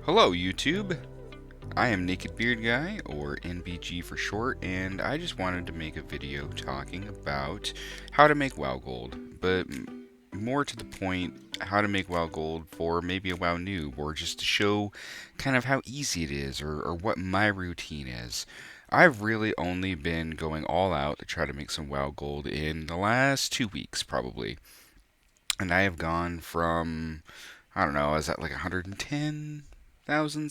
Hello, YouTube. I am Naked Beard Guy, or NBG for short, and I just wanted to make a video talking about how to make WoW Gold, but more to the point, how to make WoW Gold for maybe a WoW noob, or just to show kind of how easy it is, or what my routine is. I've really only been going all out to try to make some WoW Gold in the last 2 weeks, probably. And I have gone from, I don't know, I was at like 110,000,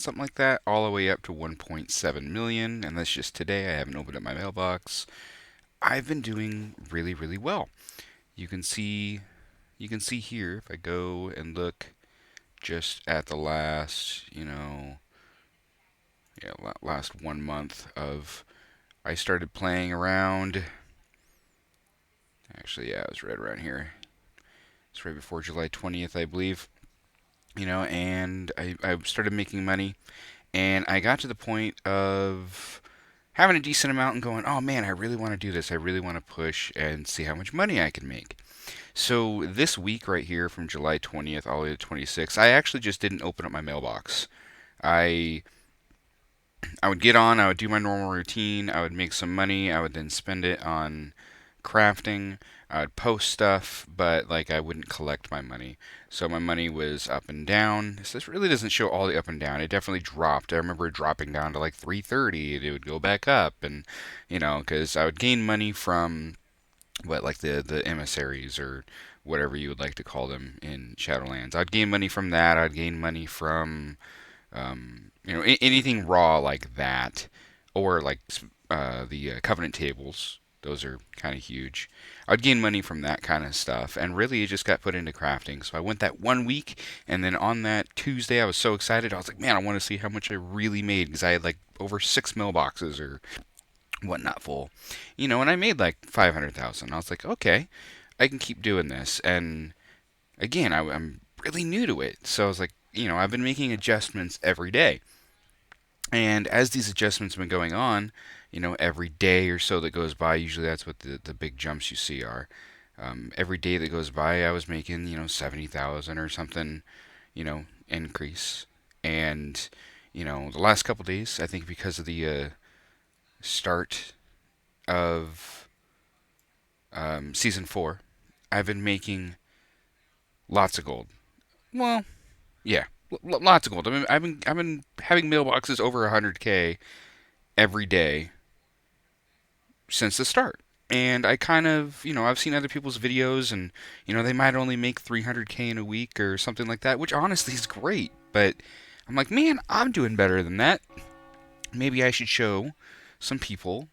something like that, all the way up to 1.7 million, and that's just today. I haven't opened up my mailbox. I've been doing really, really well. You can see, you can see here if I go and look just at the last, last 1 month of I started playing around. Actually, yeah, it was right around here. It's right before July 20th, I believe. And I started making money, and I got to the point of having a decent amount and going, oh man, I really want to do this. I really want to push and see how much money I can make. So this week right here from July 20th all the way to 26th, I actually just didn't open up my mailbox. I I would get on, I would do my normal routine, I would make some money, I would then spend it on crafting, I would post stuff, but like I wouldn't collect my money. So my money was up and down. So this really doesn't show all the up and down. It definitely dropped. I remember it dropping down to like 330. It would go back up, and because I would gain money from what like the emissaries or whatever you would like to call them in Shadowlands. I'd gain money from that. I'd gain money from anything raw like that, or like the Covenant tables. Those are kind of huge. I'd gain money from that kind of stuff, and really it just got put into crafting. So I went that 1 week, and then on that Tuesday, I was so excited. I was like, man, I want to see how much I really made because I had like over 6 mailboxes or whatnot full, and I made like 500,000. I was like, okay, I can keep doing this. And again, I'm really new to it, so I was like, I've been making adjustments every day. And as these adjustments have been going on, every day or so that goes by, usually that's what the big jumps you see are. Every day that goes by, I was making, 70,000 or something, increase. And, the last couple days, I think because of the start of season 4, I've been making lots of gold. Well, yeah, lots of gold. I've been having mailboxes over 100K every day since the start. And I kind of, I've seen other people's videos, and they might only make 300K in a week or something like that, which honestly is great. But I'm like, man, I'm doing better than that. Maybe I should show some people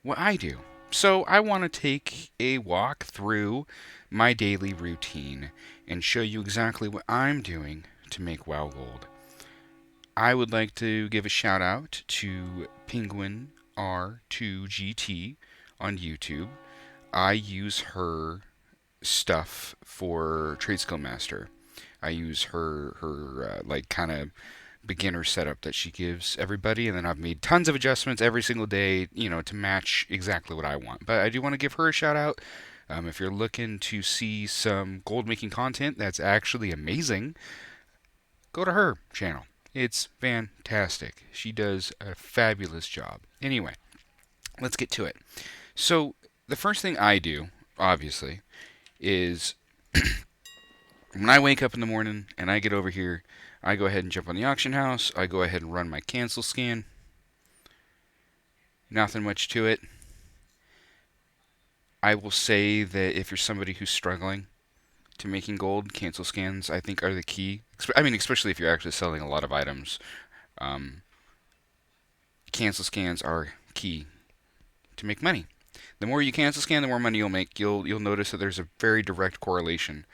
what I do. So I want to take a walk through my daily routine and show you exactly what I'm doing to make WoW Gold. I would like to give a shout out to Penguin R2GT on YouTube. I use her stuff for Trade Skill Master. I use her like kind of beginner setup that she gives everybody, and then I've made tons of adjustments every single day, to match exactly what I want. But I do want to give her a shout out. If you're looking to see some gold making content that's actually amazing, go to her channel. It's fantastic. She does a fabulous job. Anyway, let's get to it. So, the first thing I do, obviously, is when I wake up in the morning and I get over here, I go ahead and jump on the auction house. I go ahead and run my cancel scan. Nothing much to it. I will say that if you're somebody who's struggling to making gold, cancel scans I think are the key. I mean, especially if you're actually selling a lot of items. Um, Cancel scans are key to make money. The more you cancel scan, the more money you'll make. You'll notice that there's a very direct correlation.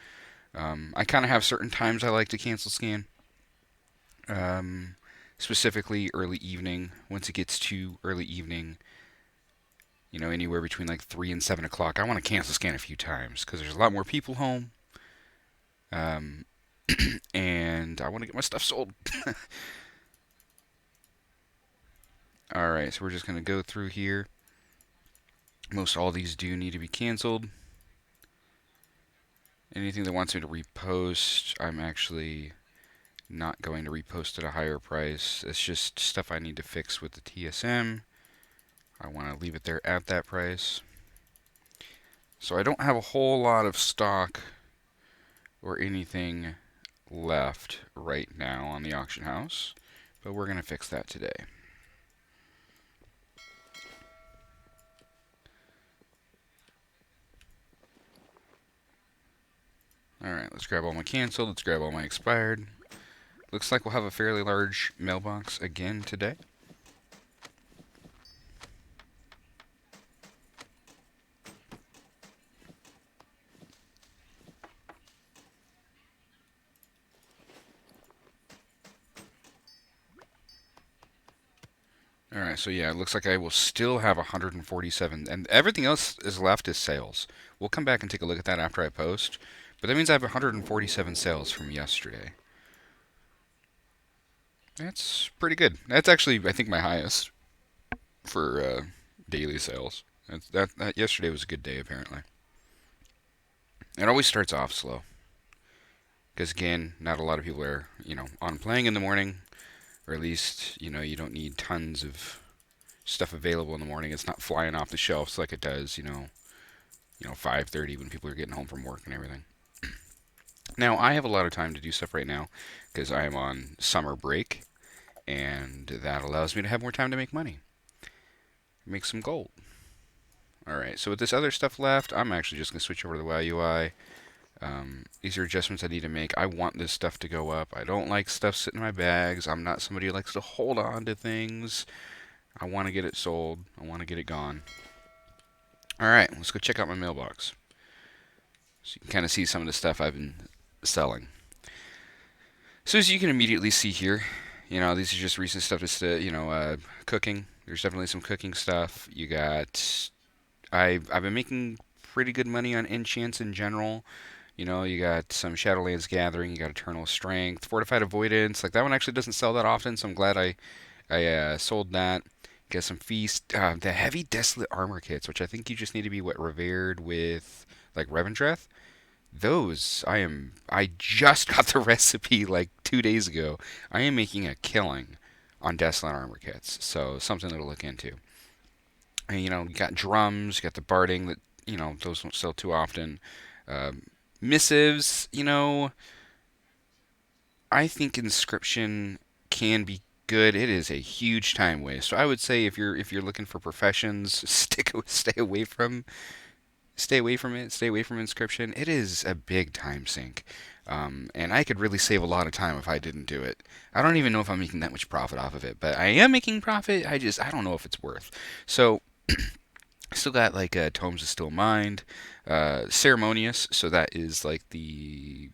I kind of have certain times I like to cancel scan. Um, Specifically early evening. Once it gets to early evening, anywhere between like 3 and 7 o'clock, I want to cancel scan a few times because there's a lot more people home. Um, and I want to get my stuff sold. Alright, so we're just going to go through here. Most all these do need to be canceled. Anything that wants me to repost, I'm actually Not going to repost at a higher price. It's just stuff I need to fix with the TSM. I want to leave it there at that price. So I don't have a whole lot of stock or anything left right now on the auction house, but we're going to fix that today. Alright, let's grab all my canceled, let's grab all my expired. Looks like we'll have a fairly large mailbox again today. Alright, so yeah, it looks like I will still have 147, and everything else is left is sales. We'll come back and take a look at that after I post, but that means I have 147 sales from yesterday. That's pretty good. That's actually, I think, my highest for daily sales. That yesterday was a good day, apparently. It always starts off slow, because again, not a lot of people are, on playing in the morning, or at least, you don't need tons of stuff available in the morning. It's not flying off the shelves like it does, 5:30 when people are getting home from work and everything. Now, I have a lot of time to do stuff right now because I am on summer break, and that allows me to have more time to make money, make some gold. All right, so with this other stuff left, I'm actually just going to switch over to the WoW UI. These are adjustments I need to make. I want this stuff to go up. I don't like stuff sitting in my bags. I'm not somebody who likes to hold on to things. I want to get it sold. I want to get it gone. All right, let's go check out my mailbox. So you can kind of see some of the stuff I've been selling. So as you can immediately see here, these are just recent stuff. Just cooking. There's definitely some cooking stuff. You got. I've been making pretty good money on enchants in general. You got some Shadowlands Gathering, you got Eternal Strength, Fortified Avoidance. Like that one actually doesn't sell that often, so I'm glad I sold that. Get some Feast, the Heavy Desolate Armor kits, which I think you just need to be revered with like Revendreth. Those I just got the recipe like 2 days ago. I am making a killing on Desolate Armor kits, so something to look into. And, you got drums, you got the barding that those don't sell too often. Um, Missives, I think inscription can be good. It is a huge time waste. So I would say if you're looking for professions, stay away from it. Stay away from inscription. It is a big time sink. And I could really save a lot of time if I didn't do it. I don't even know if I'm making that much profit off of it, but I am making profit. I don't know if it's worth. So I still got like Tomes of Still Mind, Ceremonious. So that is like the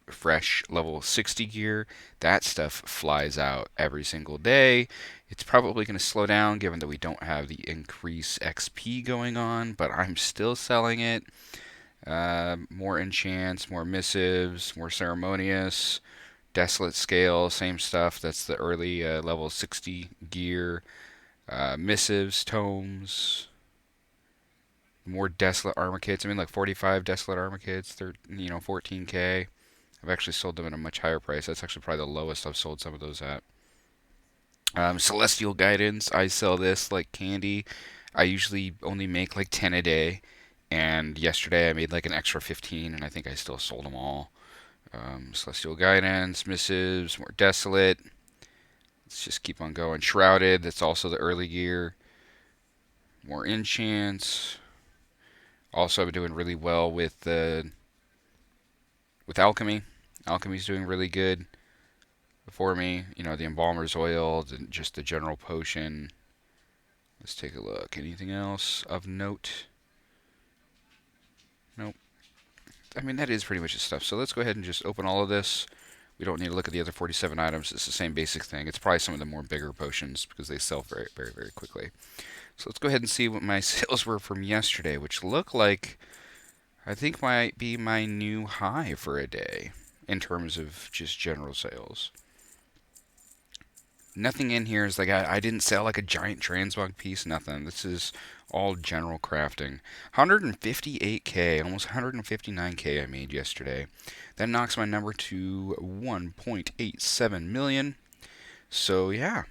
fresh level 60 gear. That stuff flies out every single day. It's probably going to slow down given that we don't have the increase XP going on, but I'm still selling it. More enchants, more missives, more ceremonious, desolate scale, same stuff. That's the early level 60 gear. Missives, tomes, more desolate armor kits. I mean, like 45 desolate armor kits. They're 14k. I've actually sold them at a much higher price. That's actually probably the lowest I've sold some of those at. Celestial Guidance. I sell this like candy. I usually only make like 10 a day. And yesterday I made like an extra 15, and I think I still sold them all. Celestial Guidance, Missives, more Desolate. Let's just keep on going. Shrouded, that's also the early gear. More enchants. Also, I've been doing really well with alchemy. Alchemy's doing really good for me. The embalmer's oil, just the general potion. Let's take a look. Anything else of note? Nope. I mean, that is pretty much the stuff. So let's go ahead and just open all of this. We don't need to look at the other 47 items. It's the same basic thing. It's probably some of the more bigger potions because they sell very, very, very quickly. So let's go ahead and see what my sales were from yesterday, which look like I think might be my new high for a day in terms of just general sales. Nothing in here is like I didn't sell like a giant transmog piece. Nothing. This is all general crafting. 158k, almost 159k I made yesterday. That knocks my number to 1.87 million. So yeah,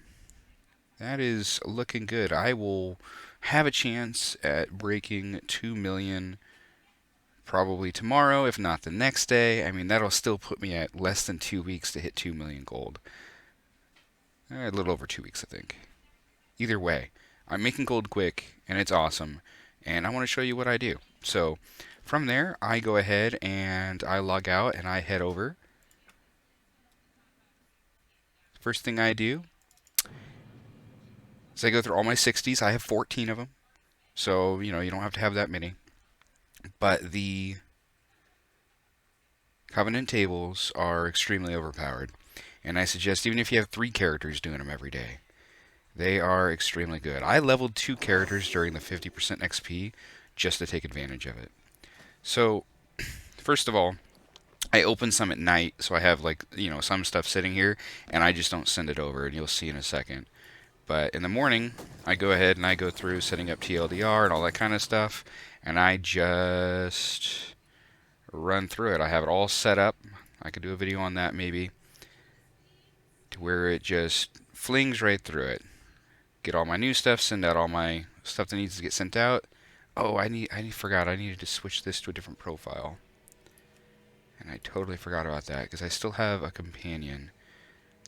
that is looking good. I will have a chance at breaking 2 million probably tomorrow, if not the next day. I mean, that'll still put me at less than 2 weeks to hit 2 million gold. A little over 2 weeks, I think. Either way, I'm making gold quick, and it's awesome, and I want to show you what I do. So, from there, I go ahead and I log out and I head over. First thing I do is I go through all my 60s. I have 14 of them, so you don't have to have that many. But the Covenant tables are extremely overpowered, and I suggest even if you have 3 characters doing them every day, they are extremely good. I leveled 2 characters during the 50% XP just to take advantage of it. So, first of all, I open some at night, so I have like, some stuff sitting here, and I just don't send it over, and you'll see in a second. But in the morning, I go ahead and I go through setting up TLDR and all that kind of stuff, and I just run through it. I have it all set up. I could do a video on that maybe, to where it just flings right through it. Get all my new stuff, send out all my stuff that needs to get sent out. Oh, forgot I needed to switch this to a different profile. And I totally forgot about that because I still have a companion.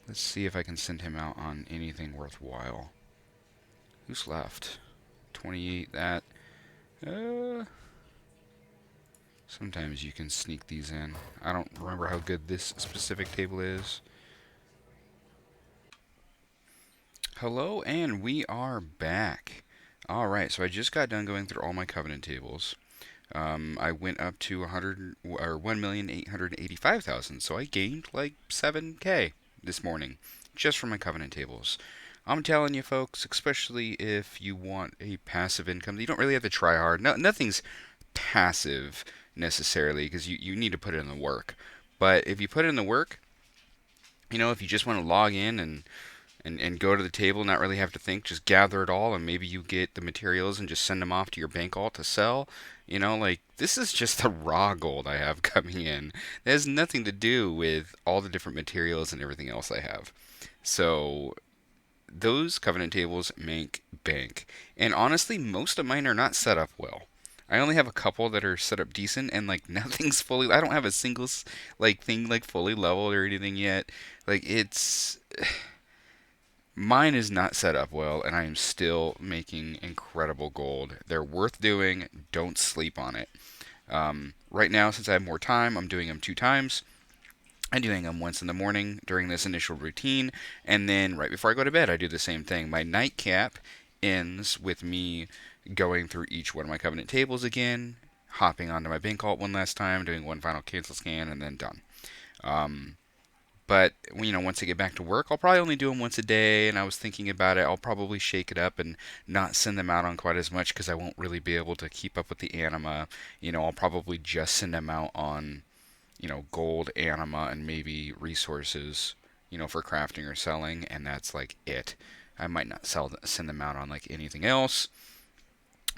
Let's see if I can send him out on anything worthwhile. Who's left? 28, that. Uh, Sometimes you can sneak these in. I don't remember how good this specific table is. Hello, and we are back. Alright, so I just got done going through all my Covenant tables. I went up to 1,885,000, so I gained like 7k this morning just from my Covenant tables. I'm telling you, folks, especially if you want a passive income, you don't really have to try hard. No, nothing's passive necessarily because you need to put in the work. But if you put in the work, if you just want to log in and go to the table, not really have to think, just gather it all, and maybe you get the materials and just send them off to your bank alt to sell. Like this is just the raw gold I have coming in. It has nothing to do with all the different materials and everything else I have. So those Covenant tables make bank. And honestly, most of mine are not set up well. I only have a couple that are set up decent, and like nothing's fully. I don't have a single like thing like fully leveled or anything yet. Like it's Mine is not set up well, and I am still making incredible gold. They're worth doing. Don't sleep on it. Right now, since I have more time, I'm doing them 2 times. I'm doing them once in the morning during this initial routine, and then right before I go to bed, I do the same thing. My nightcap ends with me going through each one of my Covenant tables again, hopping onto my bank alt one last time, doing one final cancel scan, and then done. Um, but once I get back to work, I'll probably only do them once a day. And I was thinking about it. I'll probably shake it up and not send them out on quite as much because I won't really be able to keep up with the anima. I'll probably just send them out on gold anima and maybe resources, for crafting or selling, and that's like it. I might not send them out on like anything else.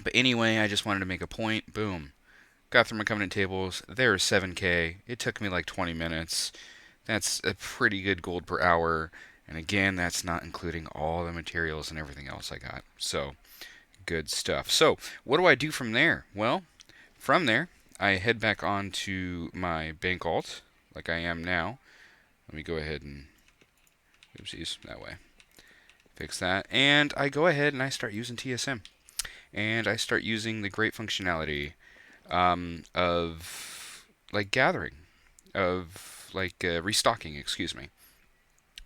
But anyway, I just wanted to make a point. Boom. Got through my Covenant tables. There's 7k. It took me like 20 minutes. That's a pretty good gold per hour. And again, that's not including all the materials and everything else I got. So, good stuff. So, what do I do from there? Well, from there, I head back on to my bank alt, like I am now. Let me go ahead and, oopsies, that way. Fix that. And I go ahead and I start using TSM. And I start using the great functionality of, like, gathering, of, like, restocking, excuse me.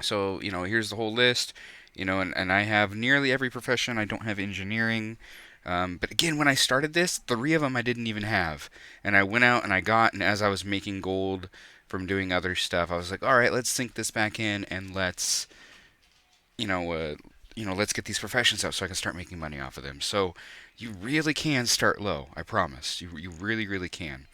So, here's the whole list, and I have nearly every profession. I don't have engineering. But again, when I started this, 3 of them I didn't even have. And I went out and I got, and as I was making gold from doing other stuff, I was like, all right, let's sync this back in and you know, uh, let's get these professions up so I can start making money off of them. So you really can start low. I promise. You really, really can.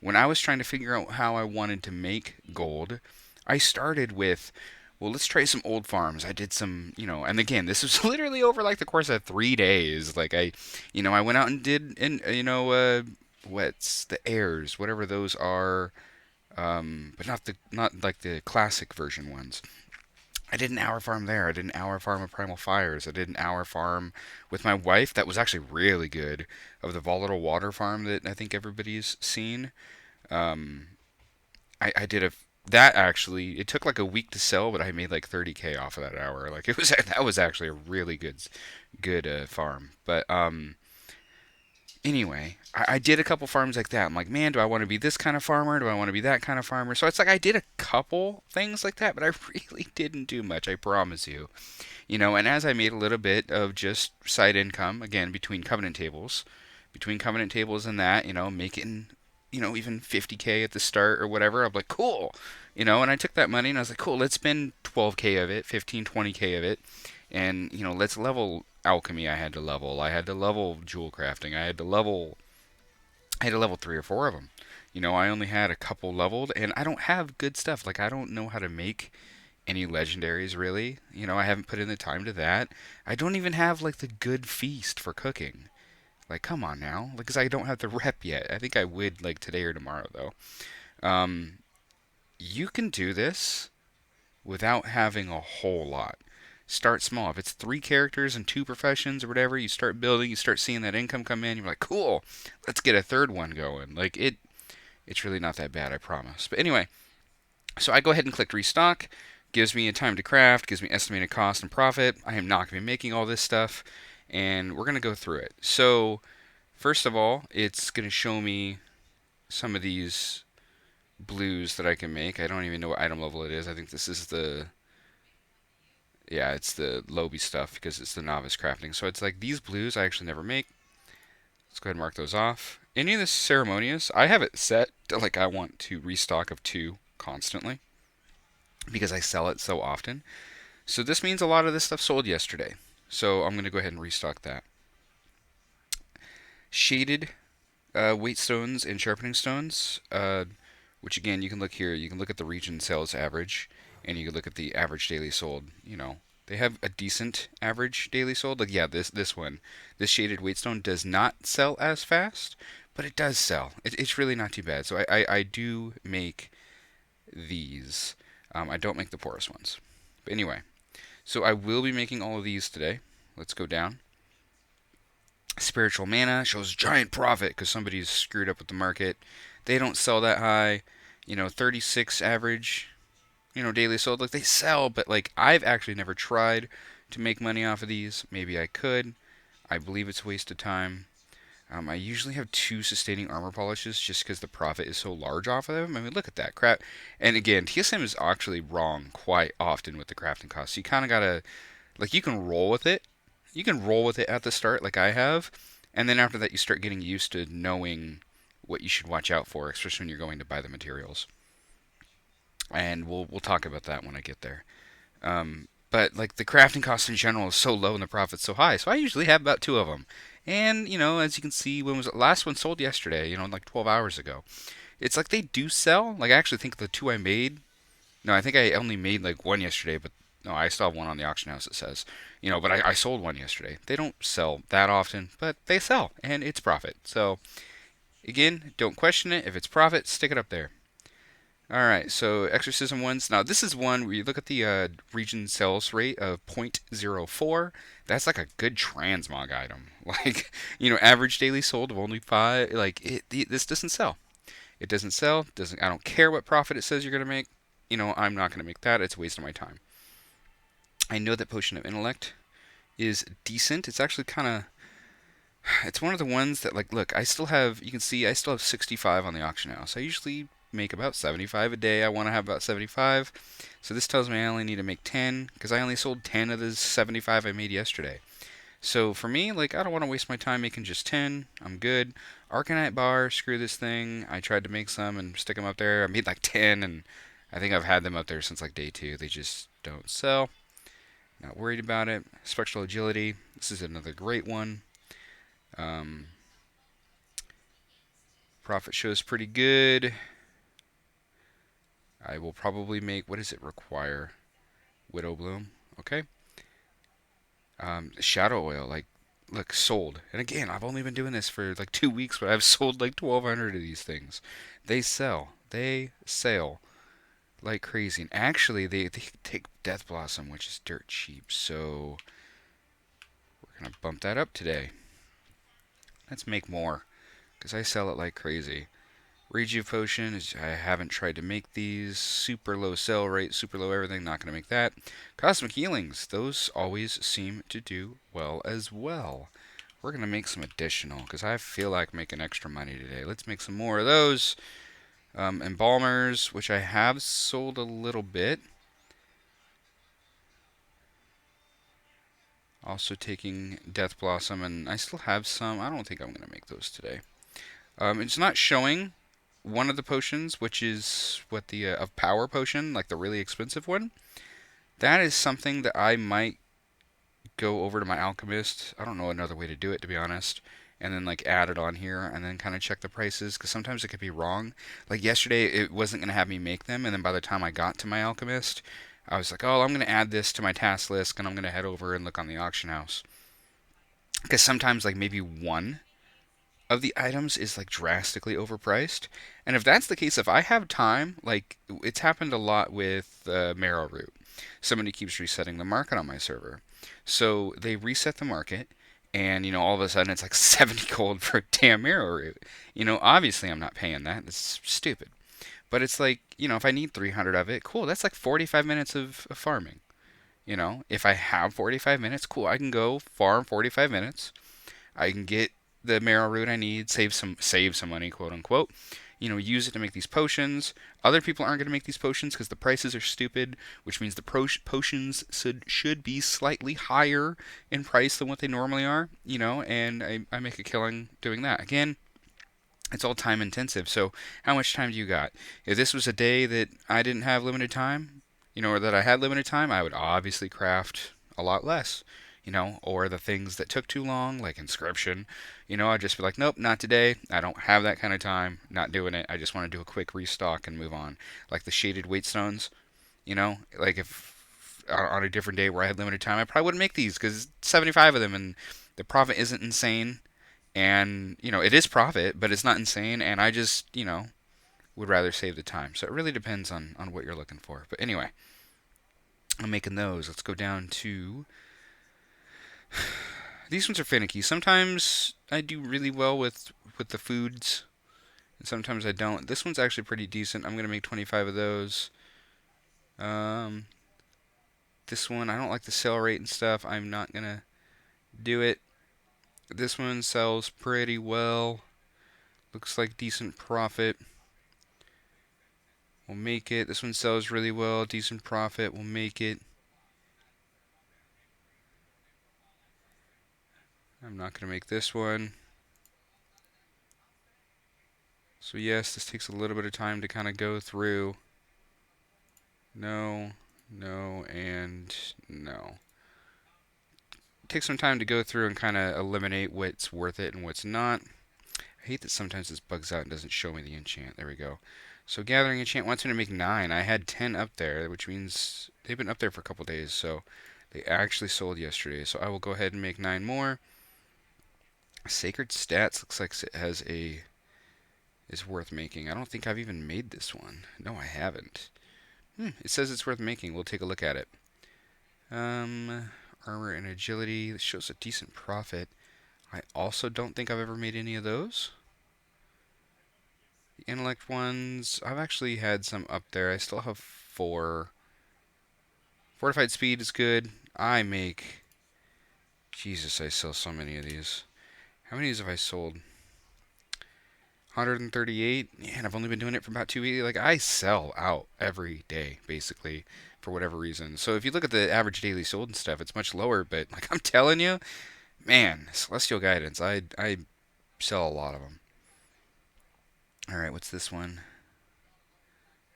When I was trying to figure out how I wanted to make gold, I started with well, let's try some old farms. I did some, and again, this was literally over like the course of 3 days. Like I went out and did, and what's the airs, whatever those are, but not like the classic version ones. I did an hour farm there. I did an hour farm of Primal Fires. I did an hour farm with my wife. That was actually really good. Of the volatile water farm that I think everybody's seen. Um, I did a that actually it took like a week to sell, but I made like 30K off of that hour. Like it was that was actually a really good farm. But anyway, I did a couple farms like that. I'm like, man, do I want to be this kind of farmer? Do I want to be that kind of farmer? So it's like I did a couple things like that, but I really didn't do much. I promise you. And as I made a little bit of just side income again between covenant tables and that, making even 50K at the start or whatever, I'm like, cool. And I took that money and I was like, cool, let's spend 12K of it, 15, 20K of it, and let's level alchemy. I had to level jewel crafting. I had to level 3 or 4 of them. I only had a couple leveled, and I don't have good stuff. Like I don't know how to make any legendaries really. I haven't put in the time to that. I don't even have like the good feast for cooking. Like, come on now, like, cause I don't have the rep yet. I think I would like today or tomorrow though. Um, you can do this without having a whole lot. Start small. If it's 3 characters and 2 professions or whatever, you start building, you start seeing that income come in. You're like, cool, let's get a third one going. Like it's really not that bad, I promise. But anyway, so I go ahead and click restock. Gives me a time to craft, gives me estimated cost and profit. I am not going to be making all this stuff, and we're going to go through it. So, first of all, it's going to show me some of these blues that I can make. I don't even know what item level it is. I think this is yeah, it's the Lobby stuff because it's the novice crafting. So it's like these blues I actually never make. Let's go ahead and mark those off. Any of this ceremonious, I have it set to like I want to restock of 2 constantly because I sell it so often. So this means a lot of this stuff sold yesterday. So I'm going to go ahead and restock that. Shaded weight stones and sharpening stones, which again, you can look here. You can look at the region sales average, and you can look at the average daily sold. They have a decent average daily sold. Like yeah, this one, this shaded weight stone does not sell as fast, but it does sell. It's really not too bad. So I do make these. I don't make the porous ones. But anyway, so I will be making all of these today. Let's go down. Spiritual mana shows giant profit because somebody's screwed up with the market. They don't sell that high. 36 average, daily sold. Like they sell, but like I've actually never tried to make money off of these. Maybe I could. I believe it's a waste of time. I usually have 2 sustaining armor polishes just because the profit is so large off of them. I mean, look at that crap. And again, TSM is actually wrong quite often with the crafting costs. You kind of gotta like you can roll with it. You can roll with it at the start, like I have, and then after that, you start getting used to knowing what you should watch out for, especially when you're going to buy the materials. And we'll talk about that when I get there. But like the crafting cost in general is so low and the profit's so high, so I usually have about 2 of them. And as you can see, when was the last one sold yesterday? Like 12 hours ago. It's like they do sell. Like I actually think the 2 I made. No, I think I only made like one yesterday, but no, I still have one on the auction house. It says, but I sold one yesterday. They don't sell that often, but they sell, and it's profit. So again, don't question it. If it's profit, stick it up there. All right, so exorcism ones. Now this is one where you look at the region sales rate of 0.04. That's like a good transmog item. Like average daily sold of only 5. Like this doesn't sell. It doesn't sell. Doesn't. I don't care what profit it says you're gonna make. I'm not gonna make that. It's a waste of my time. I know that Potion of Intellect is decent. It's actually kind of it's one of the ones that like look, I still have you can see I still have 65 on the auction house. I usually make about 75 a day. I want to have about 75. So this tells me I only need to make 10 because I only sold 10 of the 75 I made yesterday. So for me, like I don't want to waste my time making just 10. I'm good. Arcanite bar, screw this thing. I tried to make some and stick them up there. I made like 10 and I think I've had them up there since like day 2. They just don't sell. Not worried about it. Spectral agility. This is another great one. Um, Profit shows pretty good. I will probably make. What does it require? Widow Bloom. Okay. Shadow Oil, like, look, sold. And again, I've only been doing this for like 2 weeks, but I've sold like 1,200 of these things. They sell. They sell like crazy. And actually, they take Death Blossom, which is dirt cheap. So we're going to bump that up today. Let's make more because I sell it like crazy. Rejuve Potion is, I haven't tried to make these. Super low sell rate, super low everything, not going to make that. Cosmic Healings, those always seem to do well as well. We're going to make some additional because I feel like making extra money today. Let's make some more of those. Embalmers, which I have sold a little bit. Also taking Death Blossom, and I still have some. I don't think I'm going to make those today. It's not showing one of the potions, which is what the of power potion, like the really expensive one. That is something that I might go over to my alchemist. I don't know another way to do it, to be honest. And then like add it on here and then kind of check the prices because sometimes it could be wrong. Like yesterday, it wasn't going to have me make them, and then by the time I got to my alchemist, I was like, oh, I'm going to add this to my task list, and I'm going to head over and look on the auction house. Because sometimes like maybe one of the items is like drastically overpriced. And if that's the case, if I have time, like it's happened a lot with Marrow Root. Somebody keeps resetting the market on my server. So they reset the market, and all of a sudden it's like 70 gold for a damn Marrow Root. Obviously I'm not paying that. It's stupid. But it's like, if I need 300 of it, cool. That's like 45 minutes of farming. If I have 45 minutes, cool. I can go farm 45 minutes. I can get the marrow root I need, save some money, quote unquote. Use it to make these potions. Other people aren't going to make these potions because the prices are stupid, which means the potions should be slightly higher in price than what they normally are. And I make a killing doing that. Again, it's all time intensive. So how much time do you got? If this was a day that I didn't have limited time, or that I had limited time, I would obviously craft a lot less. Or the things that took too long, like inscription, I'd just be like, nope, not today. I don't have that kind of time. Not doing it. I just want to do a quick restock and move on. Like the shaded weight stones, like if on a different day where I had limited time, I probably wouldn't make these because 75 of them and the profit isn't insane. And it is profit, but it's not insane, and I just would rather save the time. So it really depends on what you're looking for. But anyway, I'm making those. Let's go down to these ones are finicky. Sometimes I do really well with the foods, and sometimes I don't. This one's actually pretty decent. I'm gonna make 25 of those. Um, this one I don't like the sell rate and stuff. I'm not gonna do it. This one sells pretty well. Looks like decent profit. We'll make it. This one sells really well. Decent profit. We'll make it. I'm not going to make this one. So yes, this takes a little bit of time to kind of go through. No, no, and no. It takes some time to go through and kind of eliminate what's worth it and what's not. I hate that sometimes this bugs out and doesn't show me the enchant. There we go. So gathering enchant wants me to make 9. I had 10 up there, which means they've been up there for a couple days. So they actually sold yesterday. So I will go ahead and make 9 more. Sacred Stats looks like it has is worth making. I don't think I've even made this one. No, I haven't. It says it's worth making. We'll take a look at it. Armor and agility. This shows a decent profit. I also don't think I've ever made any of those. The intellect ones, I've actually had some up there. I still have 4. Fortified speed is good. Jesus, I sell so many of these. How many of these have I sold? 138. Yeah, and I've only been doing it for about 2 weeks. Like, I sell out every day, basically, for whatever reason. So if you look at the average daily sold and stuff, it's much lower. But, like, I'm telling you, man, Celestial Guidance, I sell a lot of them. Alright, what's this one?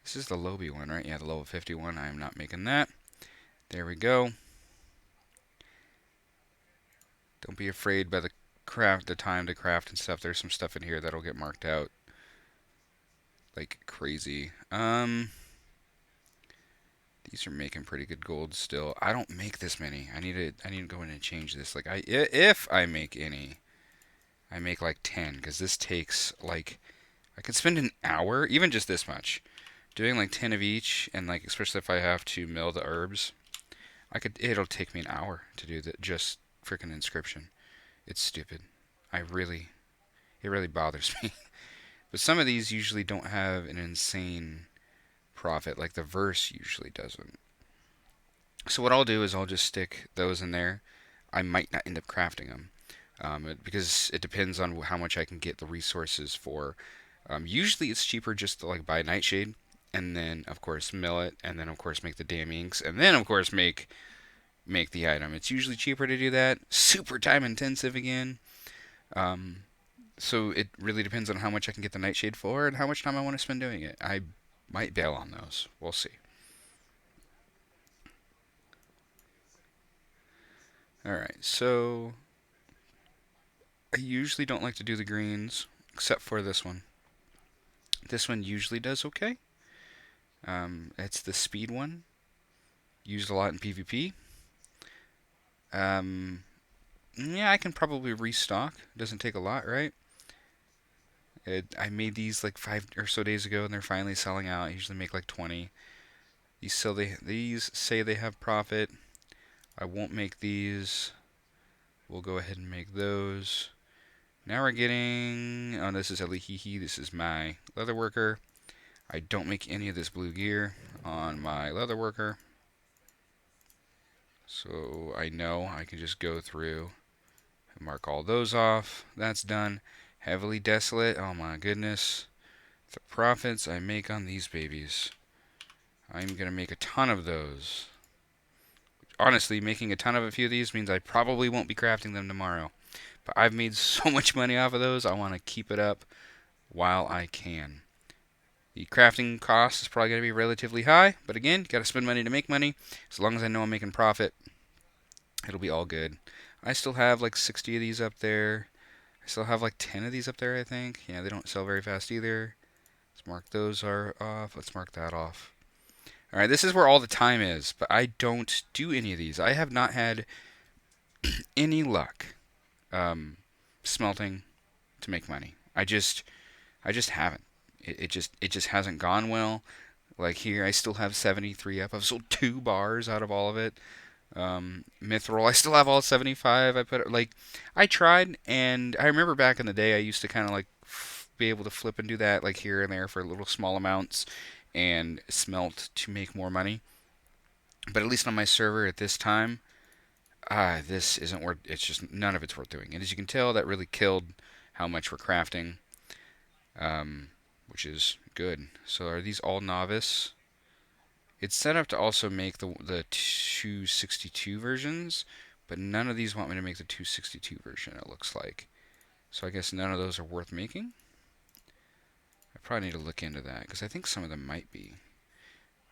This is the Lobby one, right? Yeah, the level 51. I am not making that. There we go. Don't be afraid by the time to craft and stuff. There's some stuff in here that'll get marked out like crazy. These are making pretty good gold still. I don't make this many. I need to go in and change this. Like if I make any, I make like 10 because this takes like I could spend an hour, even just this much, doing like 10 of each, and like especially if I have to mill the herbs, it'll take me an hour to do that just freaking inscription. It's stupid. It really bothers me. But some of these usually don't have an insane profit, like the verse usually doesn't. So what I'll do is I'll just stick those in there. I might not end up crafting them because it depends on how much I can get the resources for. Usually it's cheaper just to like buy nightshade and then of course mill it and then of course make the damn inks and then of course make the item. It's usually cheaper to do that. Super time intensive again. Um, so it really depends on how much I can get the nightshade for and how much time I want to spend doing it. I might bail on those. We'll see. All right, so I usually don't like to do the greens except for this one. This one usually does okay. It's the speed one, used a lot in PvP. Um, yeah, I can probably restock. Doesn't take a lot, right? I made these like 5 or so days ago, and they're finally selling out. I usually make like 20. These say they have profit. I won't make these. We'll go ahead and make those. Now we're getting. Oh, this is Alihihi. This is my leather worker. I don't make any of this blue gear on my leather worker. So I know I can just go through and mark all those off. That's done. Heavily desolate. Oh my goodness. The profits I make on these babies. I'm going to make a ton of those. Honestly, making a ton of a few of these means I probably won't be crafting them tomorrow. But I've made so much money off of those, I want to keep it up while I can. The crafting cost is probably going to be relatively high, but again, you got to spend money to make money. As long as I know I'm making profit, it'll be all good. I still have like 60 of these up there. I still have like 10 of these up there, I think. Yeah, they don't sell very fast either. Let's mark those are off. Let's mark that off. All right, this is where all the time is, but I don't do any of these. I have not had any luck um, smelting to make money. I just haven't. It just hasn't gone well. Like here, I still have 73 up. I've sold 2 bars out of all of it. Mithril, I still have all 75. I tried, and I remember back in the day, I used to kind of like be able to flip and do that, like here and there for little small amounts, and smelt to make more money. But at least on my server at this time, this isn't worth. It's just none of it's worth doing. And as you can tell, that really killed how much we're crafting, um, which is good. So are these all novice? It's set up to also make the 262 versions, but none of these want me to make the 262 version, it looks like. So I guess none of those are worth making. I probably need to look into that, because I think some of them might be.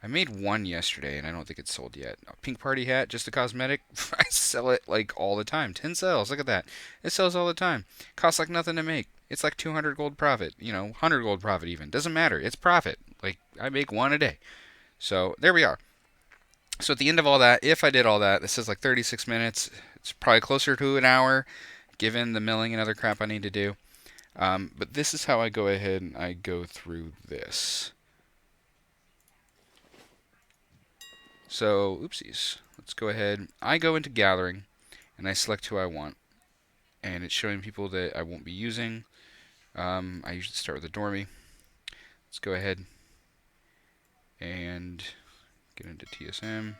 I made one yesterday, and I don't think it's sold yet. A pink party hat, just a cosmetic. I sell it like all the time. 10 sales, look at that. It sells all the time. Costs like nothing to make. It's like 200 gold profit, 100 gold profit even. Doesn't matter. It's profit. Like, I make one a day. So, there we are. So at the end of all that, if I did all that, this is like 36 minutes. It's probably closer to an hour, given the milling and other crap I need to do. But this is how I go ahead and I go through this. So, oopsies. Let's go ahead. I go into gathering, and I select who I want. And it's showing people that I won't be using. I usually start with a dormy. Let's go ahead and get into TSM.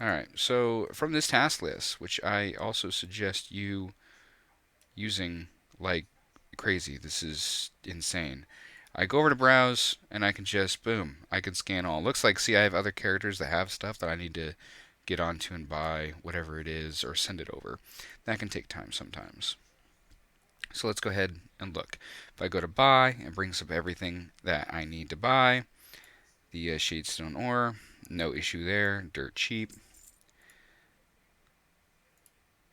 Alright, so from this task list, which I also suggest you using like crazy, this is insane. I go over to browse and I can just, boom, I can scan all. Looks like, see, I have other characters that have stuff that I need to get onto and buy, whatever it is, or send it over. That can take time sometimes. So let's go ahead and look. If I go to buy, it brings up everything that I need to buy. The Shadestone ore, no issue there. Dirt cheap.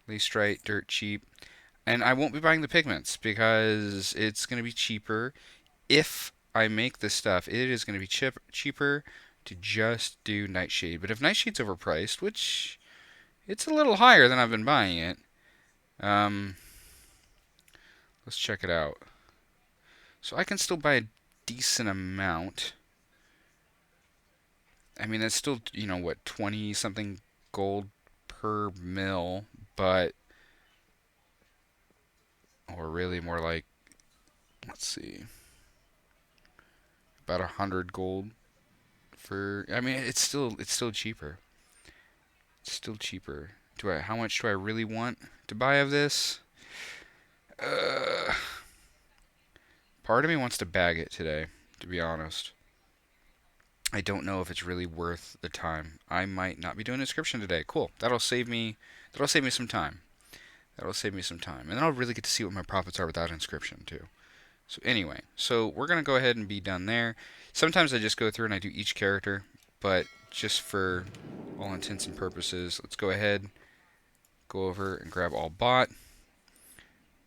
Lacerite, dirt cheap. And I won't be buying the pigments because it's going to be cheaper. If I make this stuff, it is going to be cheaper to just do Nightshade. But if Nightshade's overpriced, which it's a little higher than I've been buying it, um, let's check it out. So I can still buy a decent amount. I mean, that's still, what, 20 something gold per mil, but, or really more like, let's see, about 100 gold for, I mean, it's still cheaper. It's still cheaper. How much do I really want to buy of this? Uh, Part of me wants to bag it today, to be honest. I don't know if it's really worth the time. I might not be doing a description today. Cool. That'll save me some time. That'll save me some time. And then I'll really get to see what my profits are without inscription too. So anyway, so we're gonna go ahead and be done there. Sometimes I just go through and I do each character, but just for all intents and purposes, let's go ahead, go over and grab all bought.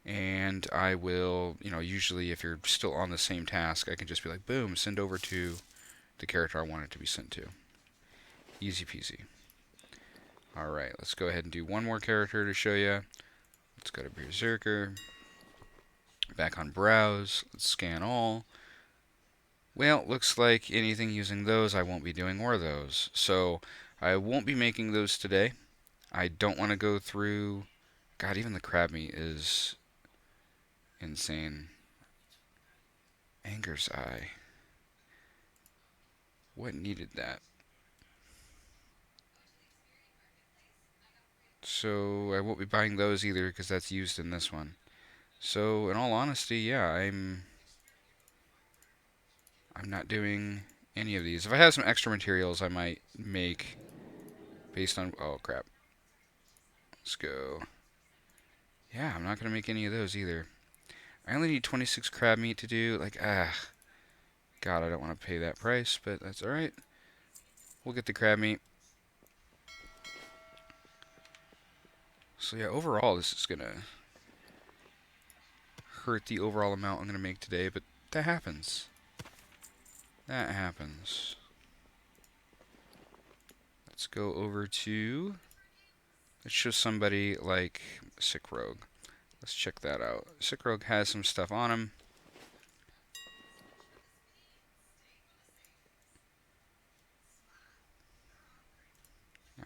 And I will, usually if you're still on the same task, I can just be like, boom, send over to the character I want it to be sent to. Easy peasy. Alright, let's go ahead and do one more character to show you. Let's go to Berserker. Back on Browse. Let's scan all. Well, looks like anything using those I won't be doing, or those. So I won't be making those today. I don't want to go through... God, even the crab meat is insane. Anger's Eye. What needed that? So I won't be buying those either because that's used in this one. So in all honesty, yeah, I'm not doing any of these. If I have some extra materials, I might make based on... Oh, crap. Let's go. Yeah, I'm not going to make any of those either. I only need 26 crab meat to do. Like, God, I don't want to pay that price, but that's alright. We'll get the crab meat. So yeah, overall, this is going to hurt the overall amount I'm going to make today, but that happens. That happens. Let's go over to... Let's show somebody like Sick Rogue. Let's check that out. Sick Rogue has some stuff on him.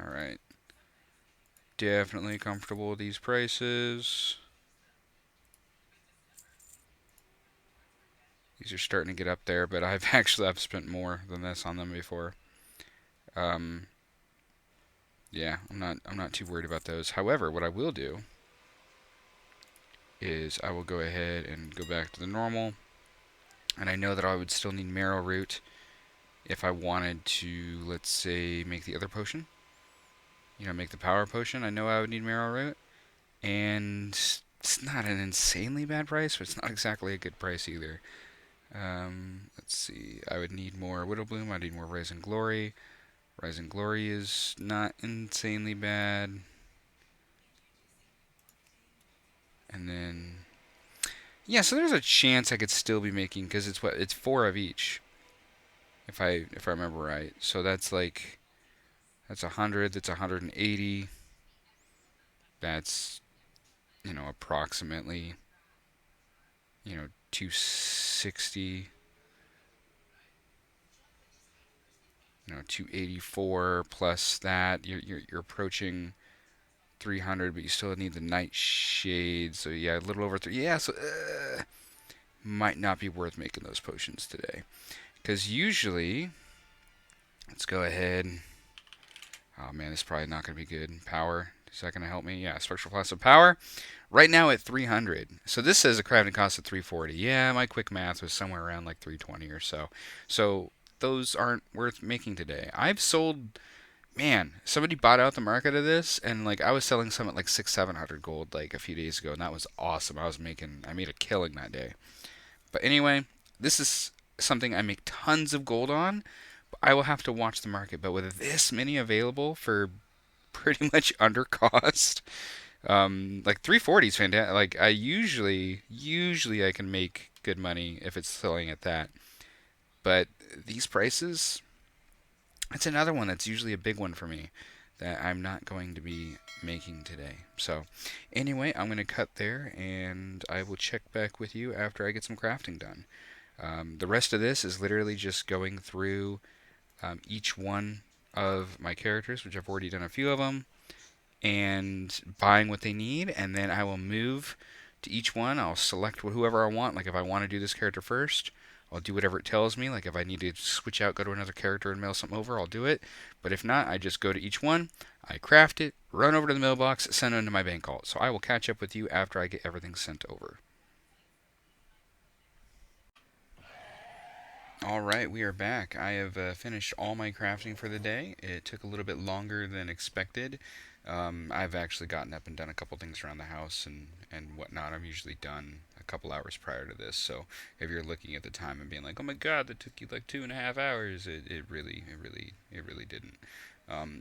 Alright. Definitely comfortable with these prices. These are starting to get up there, but I've spent more than this on them before. Yeah, I'm not too worried about those. However, what I will do is I will go ahead and go back to the normal. And I know that I would still need marrow root if I wanted to, let's say, make the other potion. Make the power potion. I know I would need marrow root. And it's not an insanely bad price, but it's not exactly a good price either. Let's see. I would need more Widow Bloom. I need more Rising Glory. Rising Glory is not insanely bad. And then... Yeah, so there's a chance I could still be making, because it's 4 of each. If I remember right. So that's 100, that's 180. That's, approximately, 260. 284 plus that. You're approaching 300, but you still need the Nightshade. So yeah, a little over 3. Yeah, so might not be worth making those potions today. Because usually, let's go ahead. Oh man, this is probably not going to be good. Power, is that going to help me? Yeah, Spectral Blast of Power. Right now at 300. So this says a crafting cost of 340. Yeah, my quick math was somewhere around like 320 or so. So those aren't worth making today. I've sold... Man, somebody bought out the market of this, and like I was selling some at like 600-700 gold like a few days ago, and that was awesome. I made a killing that day. But anyway, this is something I make tons of gold on. I will have to watch the market, but with this many available for pretty much under cost, like 340 is fantastic. Like I usually I can make good money if it's selling at that. But these prices, It's another one that's usually a big one for me that I'm not going to be making today. So, anyway, I'm going to cut there and I will check back with you after I get some crafting done. The rest of this is literally just going through each one of my characters, which I've already done a few of them, and buying what they need, and then I will move to each one. I'll select whoever I want. Like if I want to do this character first, I'll do whatever it tells me. Like if I need to switch out, go to another character and mail something over, I'll do it. But if not, I just go to each one, I craft it, run over to the mailbox, send it into my bank vault. So I will catch up with you after I get everything sent over. All right, we are back. I have finished all my crafting for the day. It took a little bit longer than expected. I've actually gotten up and done a couple things around the house and whatnot. I'm usually done a couple hours prior to this. So if you're looking at the time and being like, "Oh my God, that took you like 2.5 hours," it really didn't.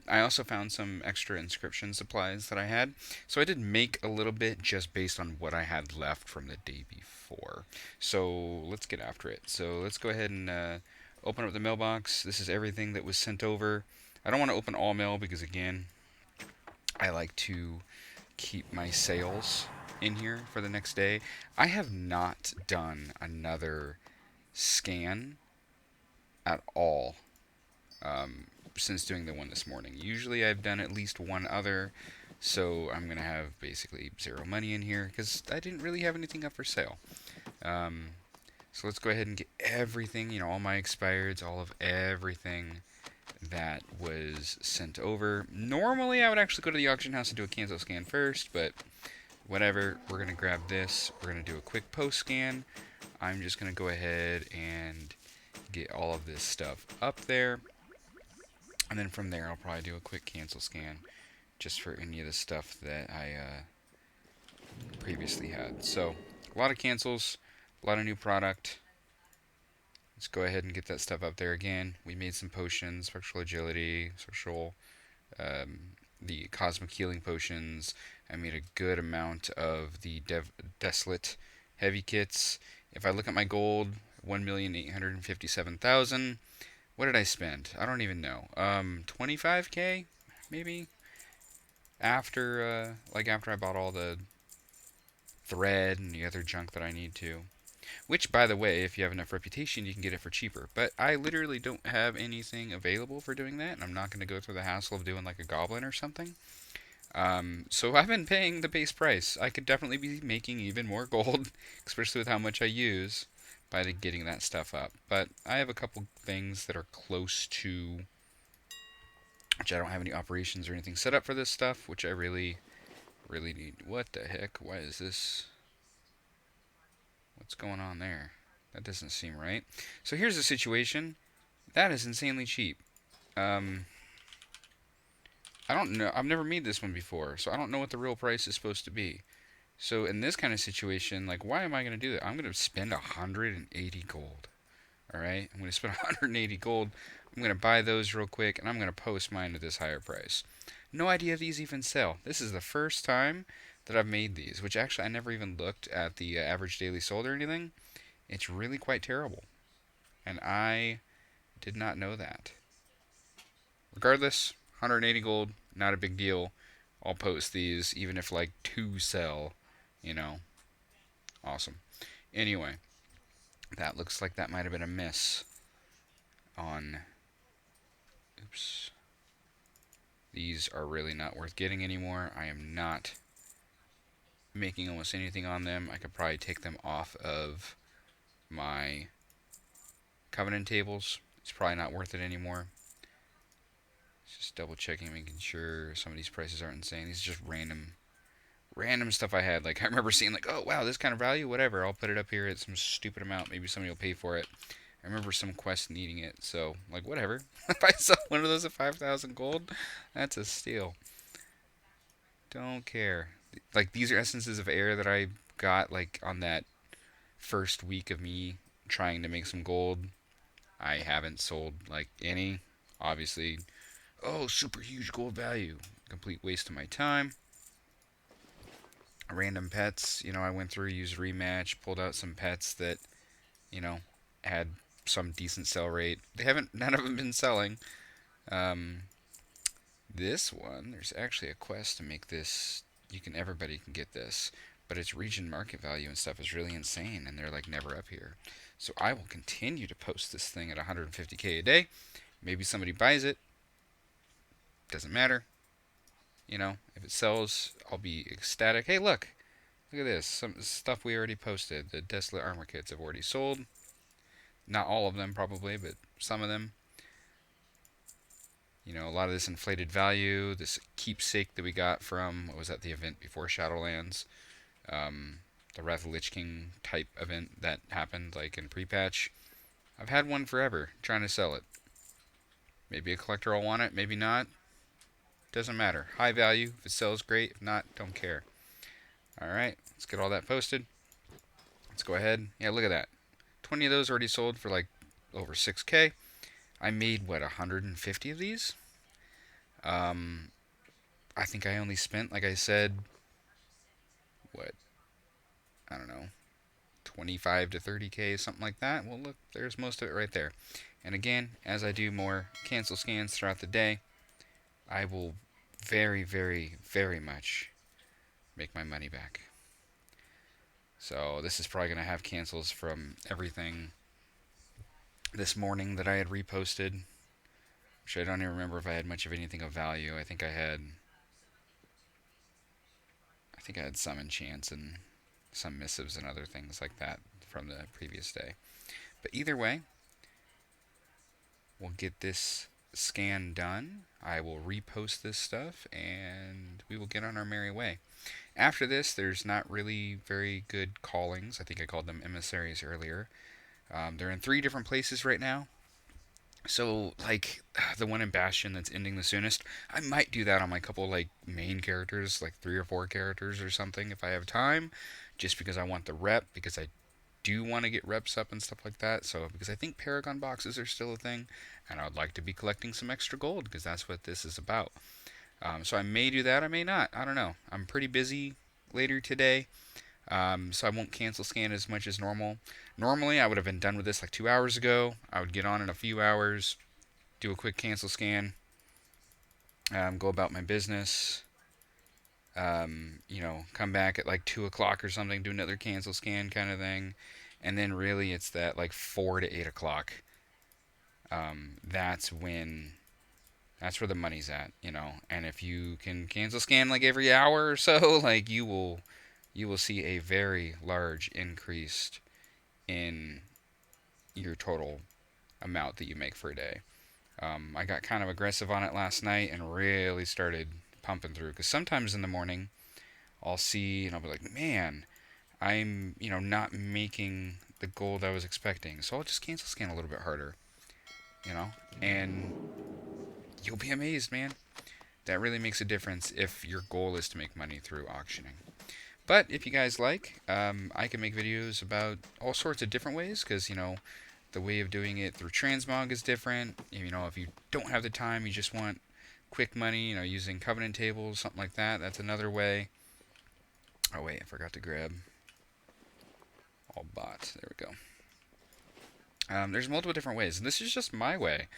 I also found some extra inscription supplies that I had. So I did make a little bit just based on what I had left from the day before. So let's get after it. So let's go ahead and open up the mailbox. This is everything that was sent over. I don't want to open all mail because, again, I like to keep my sales in here for the next day. I have not done another scan at all since doing the one this morning. Usually I've done at least one other, so I'm going to have basically zero money in here because I didn't really have anything up for sale. Um, so let's go ahead and get everything, all my expireds, all of everything that was sent over. Normally I would actually go to the auction house and do a cancel scan first, but whatever. We're going to grab this. We're going to do a quick post scan. I'm just going to go ahead and get all of this stuff up there. And then from there, I'll probably do a quick cancel scan just for any of the stuff that I previously had. So, a lot of cancels, a lot of new product. Let's go ahead and get that stuff up there again. We made some potions, spectral agility, social, the cosmic healing potions. I made a good amount of the desolate heavy kits. If I look at my gold, 1,857,000. What did I spend? I don't even know. 25K maybe after I bought all the thread and the other junk that I need to. Which, by the way, if you have enough reputation, you can get it for cheaper. But I literally don't have anything available for doing that, and I'm not going to go through the hassle of doing like a goblin or something. So I've been paying the base price. I could definitely be making even more gold, especially with how much I use, by getting that stuff up. But I have a couple things that are close to, which I don't have any operations or anything set up for this stuff, which I really need. What the heck? Why is this? What's going on there? That doesn't seem right. So here's the situation. That is insanely cheap. Um, I don't know. I've never made this one before, so I don't know what the real price is supposed to be. So in this kind of situation, like, why am I going to do that? I'm going to spend 180 gold. All right, I'm going to spend 180 gold. I'm going to buy those real quick, and I'm going to post mine at this higher price. No idea if these even sell. This is the first time that I've made these, which actually I never even looked at the average daily sold or anything. It's really quite terrible, and I did not know that. Regardless, 180 gold, not a big deal. I'll post these, even if like two sell, you know. Awesome. Anyway, that looks like that might have been a miss on. Oops. These are really not worth getting anymore. I am not making almost anything on them. I could probably take them off of my covenant tables. It's probably not worth it anymore. Just double checking, making sure some of these prices aren't insane. These are just random stuff I had. Like I remember seeing like, oh wow, this kind of value, whatever. I'll put it up here at some stupid amount. Maybe somebody will pay for it. I remember some quest needing it, so like whatever. If I sell one of those at 5,000 gold, that's a steal. Don't care. Like these are essences of air that I got like on that first week of me trying to make some gold. I haven't sold like any. Obviously, oh, super huge gold value. Complete waste of my time. Random pets. I went through, used rematch, pulled out some pets that, you know, had some decent sell rate. None of them been selling. Um, this one, there's actually a quest to make this. Everybody can get this, but its region market value and stuff is really insane, and they're like never up here. So I will continue to post this thing at 150k a day. Maybe somebody buys it. Doesn't matter. If it sells, I'll be ecstatic. Hey, look at this. Some stuff we already posted. The Desolate Armor Kits have already sold. Not all of them, probably, but some of them. A lot of this inflated value, this keepsake that we got from, what was that, the event before Shadowlands? The Wrath of Lich King type event that happened, like in pre-patch. I've had one forever, trying to sell it. Maybe a collector will want it, maybe not. Doesn't matter. High value. If it sells, great. If not, don't care. Alright, let's get all that posted. Let's go ahead. Yeah, look at that. 20 of those already sold for like over 6k. I made, what, 150 of these? Um, I think I only spent, like I said, what, I don't know, 25 to 30k, something like that. Well, look, there's most of it right there. And again, as I do more cancel scans throughout the day, I will very, very, very much make my money back. So this is probably going to have cancels from everything this morning that I had reposted, which I don't even remember if I had much of anything of value. I think I had some enchants and some missives and other things like that from the previous day. But either way, we'll get this scan done. I will repost this stuff and we will get on our merry way. After this, there's not really very good callings. I think I called them emissaries earlier. They're in 3 different places right now. So, like, the one in Bastion that's ending the soonest, I might do that on my couple, like, main characters, like 3 or 4 characters or something if I have time, just because I want the rep, because I do want to get reps up and stuff like that. So, because I think Paragon boxes are still a thing, and I would like to be collecting some extra gold, because that's what this is about. So I may do that, I may not. I don't know. I'm pretty busy later today, so I won't cancel scan as much as normal. Normally, I would have been done with this like 2 hours ago. I would get on in a few hours, do a quick cancel scan, go about my business. Come back at like 2 o'clock or something, do another cancel scan kind of thing, and then really it's that like 4 to 8 o'clock. That's when that's where the money's at. And if you can cancel scan like every hour or so, like you will see a very large increase in your total amount that you make for a day. I got kind of aggressive on it last night and really started pumping through because sometimes in the morning I'll see and I'll be like, man, I'm not making the gold I was expecting, so I'll just cancel scan a little bit harder, you know, and you'll be amazed, man. That really makes a difference if your goal is to make money through auctioning. But if you guys like, I can make videos about all sorts of different ways because, the way of doing it through transmog is different. If you don't have the time, you just want quick money, using covenant tables, something like that. That's another way. Oh, wait, I forgot to grab all bots. There we go. There's multiple different ways, and this is just my way.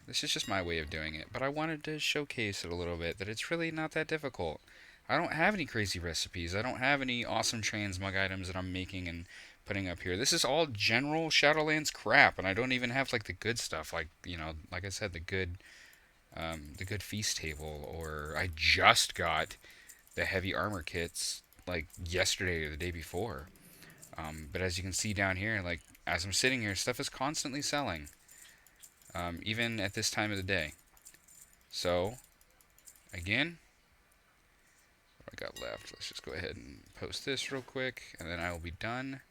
This is just my way of doing it, but I wanted to showcase it a little bit, that it's really not that difficult. I don't have any crazy recipes. I don't have any awesome transmog items that I'm making and putting up here. This is all general Shadowlands crap, and I don't even have like the good stuff, like like I said, the good feast table. Or I just got the heavy armor kits like yesterday or the day before. But as you can see down here, like as I'm sitting here, stuff is constantly selling, even at this time of the day. So again, what I got left? Let's just go ahead and post this real quick, and then I will be done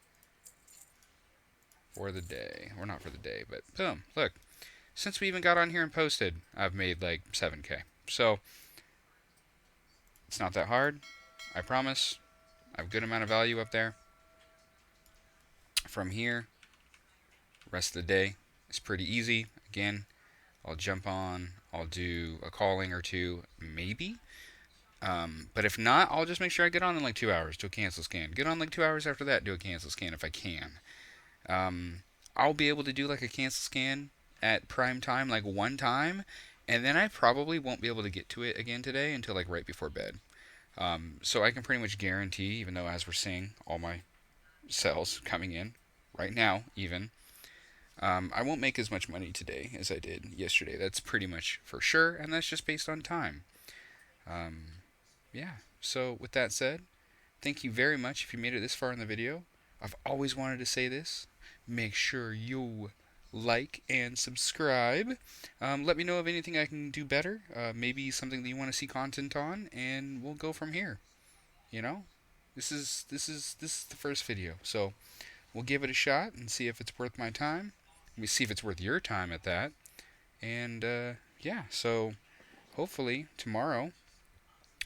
for the day. Or not for the day, but boom, look. Since we even got on here and posted, I've made like 7k. So, it's not that hard. I promise. I have a good amount of value up there. From here, rest of the day is pretty easy. Again, I'll jump on. I'll do a calling or two, maybe. But if not, I'll just make sure I get on in like 2 hours, do a cancel scan. Get on like 2 hours after that, do a cancel scan if I can. I'll be able to do like a cancel scan at prime time like one time, and then I probably won't be able to get to it again today until like right before bed. So I can pretty much guarantee, even though as we're seeing all my sales coming in right now, even I won't make as much money today as I did yesterday. That's pretty much for sure, and that's just based on time. Um, yeah. So with that said, thank you very much if you made it this far in the video. I've always wanted to say this. Make sure you like and subscribe. Let me know of anything I can do better. Maybe something that you want to see content on, and we'll go from here. You know, this is the first video, so we'll give it a shot and see if it's worth my time. Let me see if it's worth your time at that. And yeah, so hopefully tomorrow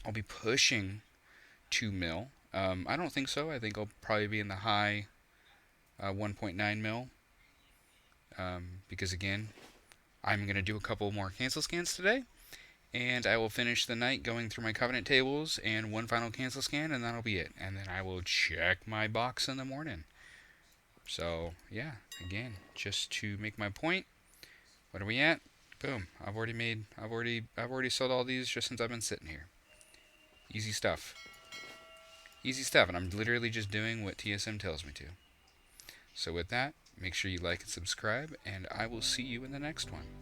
I'll be pushing 2 mil. I don't think so. I think I'll probably be in the high 1.9 mil. Because again, I'm going to do a couple more cancel scans today. And I will finish the night going through my covenant tables and one final cancel scan, and that'll be it. And then I will check my box in the morning. So yeah, again, just to make my point, what are we at? Boom. I've already sold all these just since I've been sitting here. Easy stuff. Easy stuff, and I'm literally just doing what TSM tells me to. So with that, make sure you like and subscribe, and I will see you in the next one.